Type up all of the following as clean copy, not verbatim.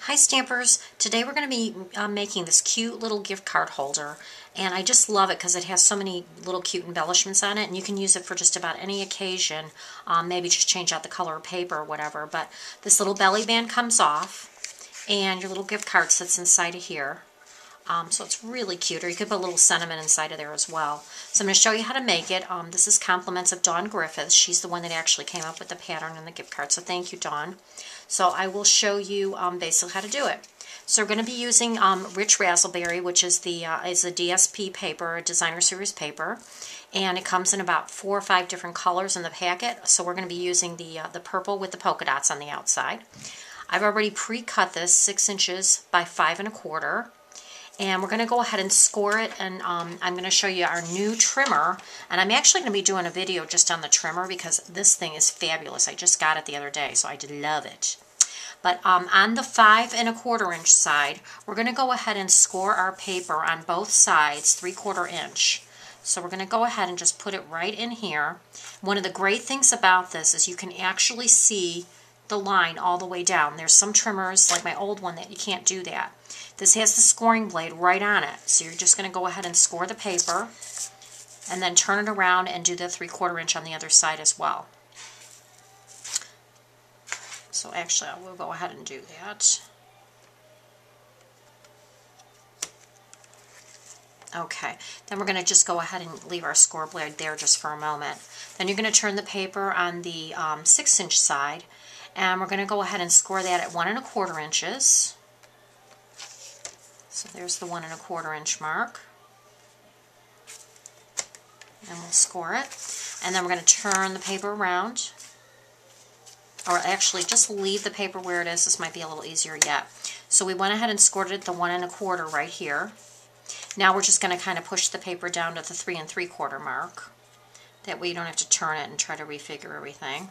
Hi Stampers! Today we're going to be making this cute little gift card holder, and I just love it because it has so many little cute embellishments on it, and you can use it for just about any occasion. Maybe just change out the color of paper or whatever, but this little belly band comes off and your little gift card sits inside of here. So it's really cute, or you could put a little sentiment inside of there as well. So I'm going to show you how to make it. This is compliments of Dawn Griffiths. She's the one that actually came up with the pattern and the gift card, so thank you, Dawn. So I will show you basically how to do it. So we're going to be using Rich Razzleberry, which is the is a DSP paper, a designer series paper, and it comes in about 4 or 5 different colors in the packet. So we're going to be using the purple with the polka dots on the outside. I've already pre-cut this 6 inches by 5 1/4. And we're going to go ahead and score it, and I'm going to show you our new trimmer. And I'm actually going to be doing a video just on the trimmer because this thing is fabulous. I just got it the other day, so I did love it. But on the 5 1/4 inch side, we're going to go ahead and score our paper on both sides 3/4 inch. So we're going to go ahead and just put it right in here. One of the great things about this is you can actually see the line all the way down. There's some trimmers, like my old one, that you can't do that. This has the scoring blade right on it, so you're just going to go ahead and score the paper and then turn it around and do the 3/4 inch on the other side as well. So actually I will go ahead and do that. Okay, then we're going to just go ahead and leave our score blade there just for a moment. Then you're going to turn the paper on the 6 inch side, and we're going to go ahead and score that at 1 1/4 inches. So there's the 1 1/4 inch mark. And we'll score it. And then we're going to turn the paper around. Or actually, just leave the paper where it is. This might be a little easier yet. So we went ahead and scored it at the 1 1/4 right here. Now we're just going to kind of push the paper down to the 3 3/4 mark. That way you don't have to turn it and try to refigure everything.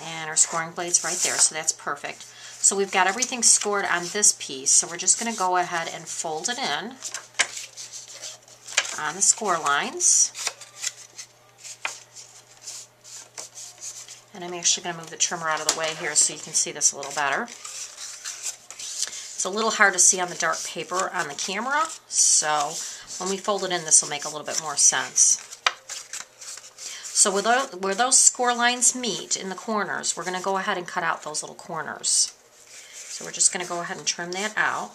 And our scoring blade's right there, so that's perfect. So we've got everything scored on this piece, so we're just going to go ahead and fold it in on the score lines. And I'm actually going to move the trimmer out of the way here so you can see this a little better. It's a little hard to see on the dark paper on the camera, so when we fold it in, this will make a little bit more sense. So where those score lines meet in the corners, we're going to go ahead and cut out those little corners. So we're just going to go ahead and trim that out.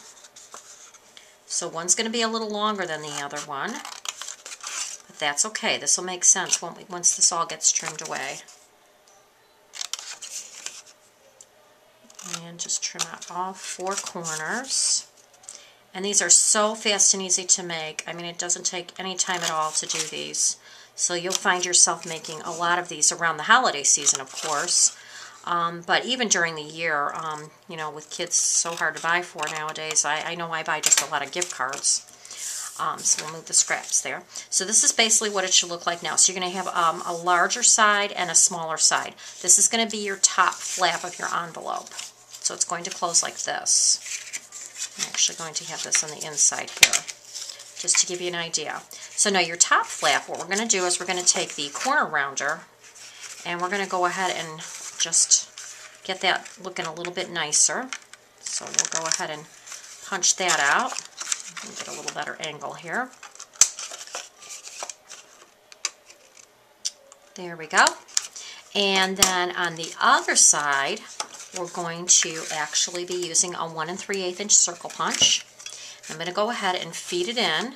So one's going to be a little longer than the other one, but that's okay. This will make sense once this all gets trimmed away. And just trim out all 4 corners. And these are so fast and easy to make. I mean, it doesn't take any time at all to do these. So you'll find yourself making a lot of these around the holiday season, of course. But even during the year, you know, with kids so hard to buy for nowadays, I know I buy just a lot of gift cards. So we'll move the scraps there. So this is basically what it should look like now. So you're going to have a larger side and a smaller side. This is going to be your top flap of your envelope. So it's going to close like this. I'm actually going to have this on the inside here, just to give you an idea. So now your top flap, what we're going to do is we're going to take the corner rounder and we're going to go ahead and just get that looking a little bit nicer. So we'll go ahead and punch that out. We'll get a little better angle here. There we go. And then on the other side, we're going to actually be using a 1 3/8 inch circle punch. I'm going to go ahead and feed it in,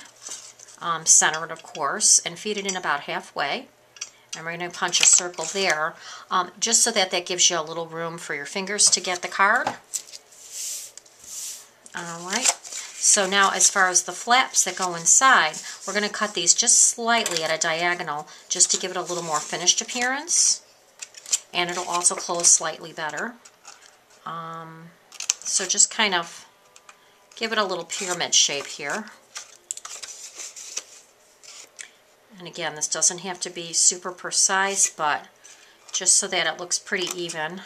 center it of course, and feed it in about halfway. And we're going to punch a circle there, just so that gives you a little room for your fingers to get the card. Alright, so now as far as the flaps that go inside, we're going to cut these just slightly at a diagonal, just to give it a little more finished appearance. And it'll also close slightly better. So just kind of give it a little pyramid shape here. And again, this doesn't have to be super precise, but just so that it looks pretty even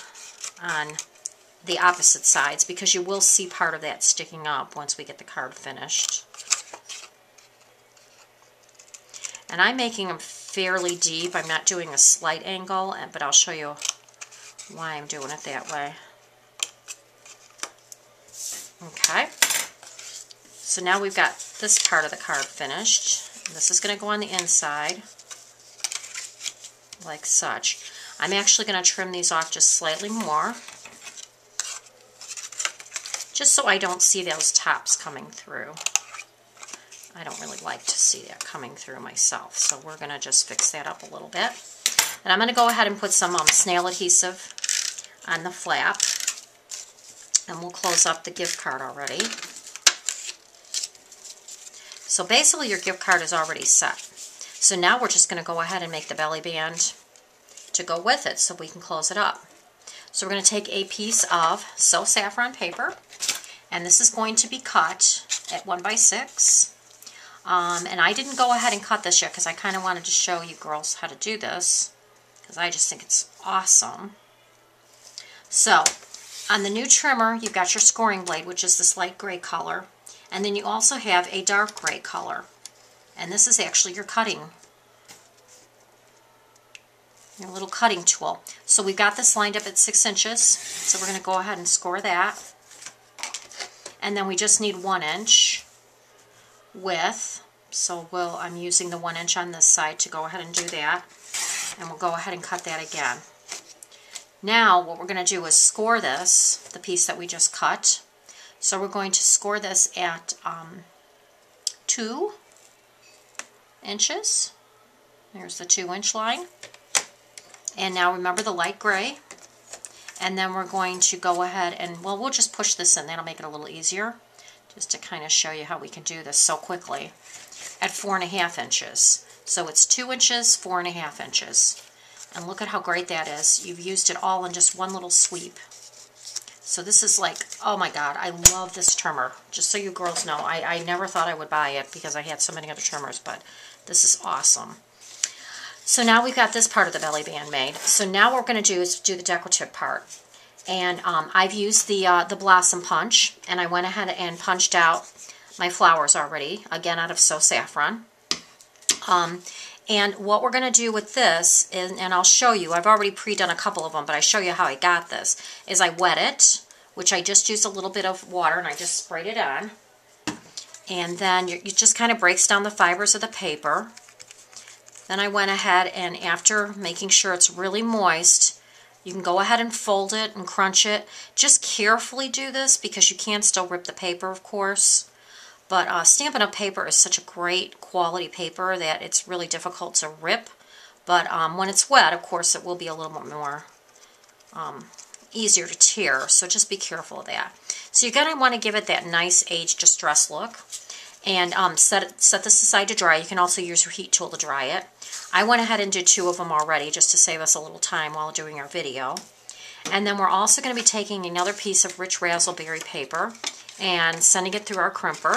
on the opposite sides, because you will see part of that sticking up once we get the card finished. And I'm making them fairly deep. I'm not doing a slight angle, but I'll show you why I'm doing it that way. Okay. So now we've got this part of the card finished. This is going to go on the inside, like such. I'm actually going to trim these off just slightly more, just so I don't see those tops coming through. I don't really like to see that coming through myself, so we're going to just fix that up a little bit. And I'm going to go ahead and put some snail adhesive on the flap, and we'll close up the gift card already. So basically your gift card is already set. So now we're just going to go ahead and make the belly band to go with it so we can close it up. So we're going to take a piece of So Saffron paper, and this is going to be cut at 1x6. And I didn't go ahead and cut this yet because I kind of wanted to show you girls how to do this, because I just think it's awesome. So on the new trimmer, you've got your scoring blade, which is this light gray color. And then you also have a dark gray color. And this is actually your little cutting tool. So we've got this lined up at 6 inches. So we're going to go ahead and score that. And then we just need 1 inch width. So I'm using the 1 inch on this side to go ahead and do that. And we'll go ahead and cut that again. Now what we're going to do is score this, the piece that we just cut. So we're going to score this at 2 inches. There's the 2-inch line. And now remember the light gray. And then we're going to go ahead and, well, we'll just push this in. That'll make it a little easier, just to kind of show you how we can do this so quickly. At 4.5 inches. So it's 2 inches, 4.5 inches. And look at how great that is. You've used it all in just one little sweep. So this is like, oh my God, I love this trimmer. Just so you girls know, I never thought I would buy it because I had so many other trimmers, but this is awesome. So now we've got this part of the belly band made. So now what we're going to do is do the decorative part. And I've used the Blossom Punch, and I went ahead and punched out my flowers already, again out of So Saffron. And what we're going to do with this, and I'll show you, I've already pre-done a couple of them, but I show you how I got this, is I wet it, which I just used a little bit of water and I just sprayed it on. And then it just kind of breaks down the fibers of the paper. Then I went ahead and after making sure it's really moist, you can go ahead and fold it and crunch it. Just carefully do this because you can still rip the paper, of course. But Stampin' Up! Paper is such a great quality paper that it's really difficult to rip. But when it's wet, of course, it will be a little bit more easier to tear. So just be careful of that. So you're going to want to give it that nice age distress look. And set this aside to dry. You can also use your heat tool to dry it. I went ahead and did 2 of them already just to save us a little time while doing our video. And then we're also going to be taking another piece of rich raspberry paper and sending it through our crimper.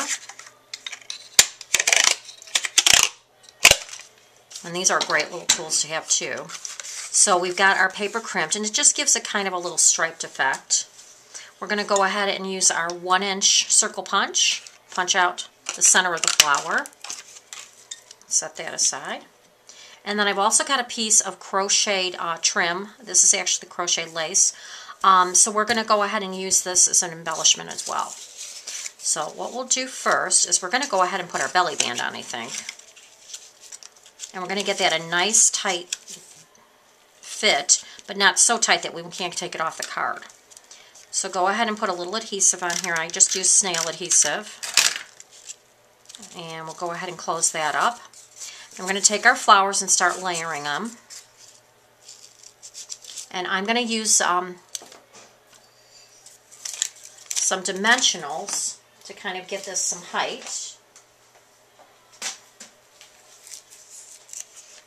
And these are great little tools to have too. So we've got our paper crimped, and it just gives it kind of a little striped effect. We're going to go ahead and use our 1-inch circle punch. Punch out the center of the flower. Set that aside. And then I've also got a piece of crocheted trim. This is actually the crochet lace. So we're going to go ahead and use this as an embellishment as well. So what we'll do first is we're going to go ahead and put our belly band on, I think. And we're going to get that a nice tight fit, but not so tight that we can't take it off the card. So go ahead and put a little adhesive on here. I just used snail adhesive. And we'll go ahead and close that up. And we're going to take our flowers and start layering them. And I'm going to use some dimensionals to kind of get this some height.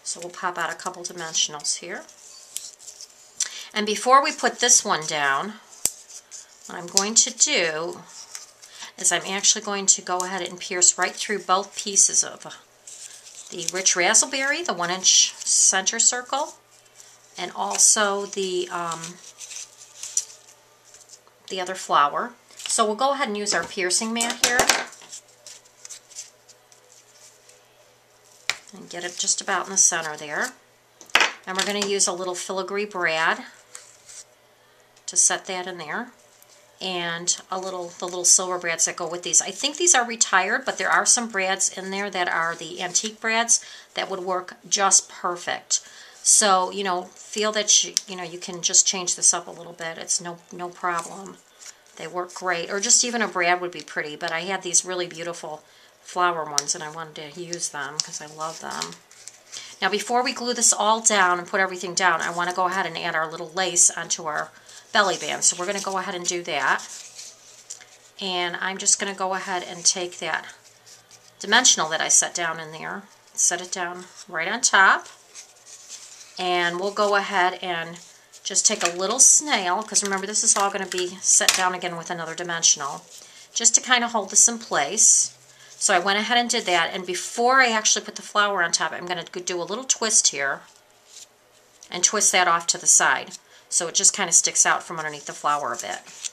So we'll pop out a couple dimensionals here. And before we put this one down, what I'm going to do is I'm actually going to go ahead and pierce right through both pieces of the rich raspberry, the 1-inch center circle, and also the other flower. So we'll go ahead and use our piercing mat here and get it just about in the center there. And we're going to use a little filigree brad to set that in there. and the little silver brads that go with these. I think these are retired, but there are some brads in there that are the antique brads that would work just perfect. So, you know, feel that you can just change this up a little bit. It's no problem. They work great. Or just even a brad would be pretty, but I had these really beautiful flower ones and I wanted to use them because I love them. Now before we glue this all down and put everything down, I want to go ahead and add our little lace onto our belly band. So we're going to go ahead and do that. And I'm just going to go ahead and take that dimensional that I set down in there, set it down right on top. And we'll go ahead and just take a little snail, because remember this is all going to be set down again with another dimensional, just to kind of hold this in place. So I went ahead and did that, and before I actually put the flower on top, I'm going to do a little twist here and twist that off to the side so it just kind of sticks out from underneath the flower a bit.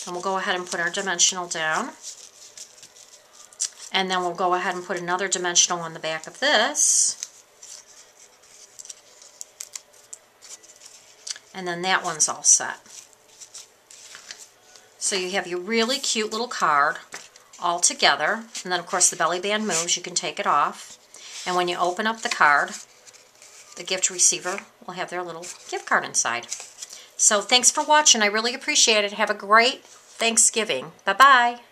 Then we'll go ahead and put our dimensional down, and then we'll go ahead and put another dimensional on the back of this, and then that one's all set. So you have your really cute little card all together, and then of course the belly band moves, you can take it off, and when you open up the card, the gift receiver will have their little gift card inside. So thanks for watching, I really appreciate it. Have a great Thanksgiving. Bye-bye.